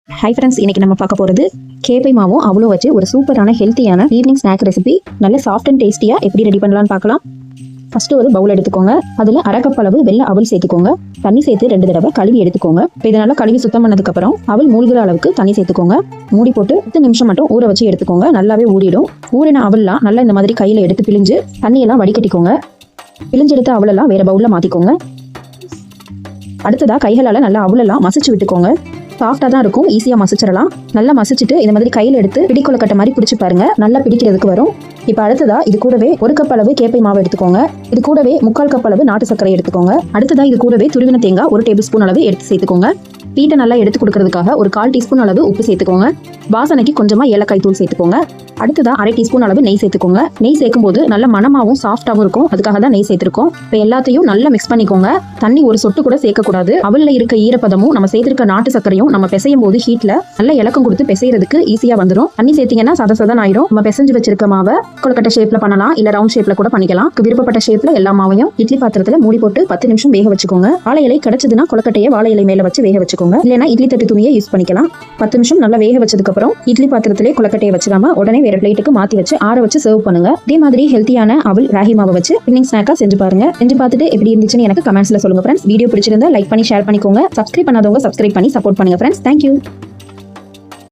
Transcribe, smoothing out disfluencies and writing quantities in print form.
Hi friends, இன்னைக்கு நம்ம பார்க்க போகிறது கேப்பை மாவும் அவ்வளோ வச்சு ஒரு சூப்பரான ஹெல்த்தியான ஈவினிங் ஸ்நாக் ரெசிபி. நல்ல சாஃப்ட் அண்ட் டேஸ்டியாக எப்படி ரெடி பண்ணலான்னு பார்க்கலாம். ஃபஸ்ட்டு ஒரு பவுல் எடுத்துக்கோங்க. அதில் அரை கப் அளவு வெள்ளை அவல் சேர்த்துக்கோங்க. தண்ணி சேர்த்து 2 தடவை கழுவி எடுத்துக்கோங்க. இப்போ இதனால் கழுவி சுத்தம் பண்ணதுக்கப்புறம் அவல் மூழ்கிற அளவுக்கு தண்ணி சேர்த்துக்கோங்க. மூடி போட்டு 10 நிமிஷம் மட்டும் ஊற வச்சு எடுத்துக்கோங்க. நல்லாவே ஊறிடும். ஊறின அவல்லாம் நல்லா இந்த மாதிரி கையில் எடுத்து பிழிஞ்சு தண்ணியெல்லாம் வடிகட்டிக்கோங்க. பிழிஞ்செடுத்த அவலெல்லாம் வேறு பவுலில் மாற்றிக்கோங்க. அடுத்ததாக கைகளால் நல்லா அவலெல்லாம் மசிச்சு விட்டுக்கோங்க. சாஃப்டாக தான் இருக்கும், ஈஸியாக மசிச்சிடலாம். நல்லா மசிச்சுட்டு இந்த மாதிரி கையில் எடுத்து பிடிக்கொள்ளக்கட்டை மாதிரி பிடிச்சி பாருங்க, நல்லா பிடிக்கிறதுக்கு வரும். இப்போ அடுத்ததா இது கூடவே 1 கப் அளவு கேப்பை மாவு எடுத்துக்கோங்க. இது கூடவே 3/4 கப் அளவு நாட்டு சர்க்கரை எடுத்துக்கோங்க. அடுத்ததா இது கூடவே துருவின தேங்காய் 1 டேபிள் ஸ்பூன் அளவு எடுத்து சேர்த்துக்கோங்க. வீட்டை நல்லா எடுத்து கொடுக்கறதுக்காக ஒரு 1/4 டீஸ்பூன் அளவு உப்பு சேர்த்துக்கோங்க. வாசனைக்கு கொஞ்சமாக ஏலக்காய் தூள் சேர்த்துக்கோங்க. அடுத்ததா 1/2 டீஸ்பூன் அளவு நெய் சேர்த்துக்கோங்க. நெய் சேர்க்கும் போது நல்ல மணமாகவும் சாஃப்டாகவும் இருக்கும், அதுக்காக தான் நெய் சேர்த்துருக்கோம். இப்போ எல்லாத்தையும் நல்லா மிக்ஸ் பண்ணிக்கோங்க. தண்ணி ஒரு சொட்டு கூட சேர்க்கக்கூடாது. அவல்ல இருக்க ஈரப்பதமும் நம்ம சேர்த்திருக்க நாட்டு சர்க்கரையும் நம்ம பிசையும் போது ஹீட்ல நல்ல இலக்கம் கொடுத்து பிசைறதுக்கு ஈஸியா வந்துடும். தண்ணி சேர்த்தீங்கன்னா சதசதன் ஆயிரும். நம்ம பிசைஞ்சு வச்சிருக்க மாவை கொழுக்கட்டை ஷேப்ல பண்ணலாம், இல்ல ரவுண்ட் ஷேப்ல கூட பண்ணிக்கலாம். விருப்பப்பட்ட ஷேப்ல எல்லா மாவையும் இட்லி பாத்திரத்துல மூடி போட்டு 10 நிமிஷம் வேக வச்சுக்கோங்க. வாழை இலை கிடைச்சதுன்னா கொழுக்கட்டையை வாழை இலை மேல வச்சு வேக வச்சுக்கோங்க. இல்லைன்னா இட்லி தட்டு துணியை யூஸ் பண்ணிக்கலாம். 10 நிமிஷம் நல்லா வேக வச்சதுக்கு அப்புறம் இட்லி பாத்திரத்திலே கொழுக்கட்டையை வச்சுக்காம உடனே வேற பிளேட்டுக்கு மாத்தி வச்சு ஆற வச்சு சர்வ் பண்ணுங்க. இதே மாதிரி ஹெல்த்தியான அவல் ராகி மாவை வச்சு ஈவினிங் ஸ்நாக்கா செஞ்சு பாருங்க. செஞ்சு பார்த்துட்டு எப்படி இருந்துச்சுன்னு எனக்கு கமெண்ட்ஸ்ல சொல்லுங்க ஃப்ரெண்ட்ஸ். வீடியோ பிடிச்சிருந்தா லைக் பண்ணி ஷேர் பண்ணிக்கோங்க. சப்ஸ்கிரைப் பண்ணாதவங்க சப்ஸ்கிரைப் பண்ணி சப்போர்ட் பண்ணுங்க ஃப்ரெண்ட்ஸ். தேங்க்யூ.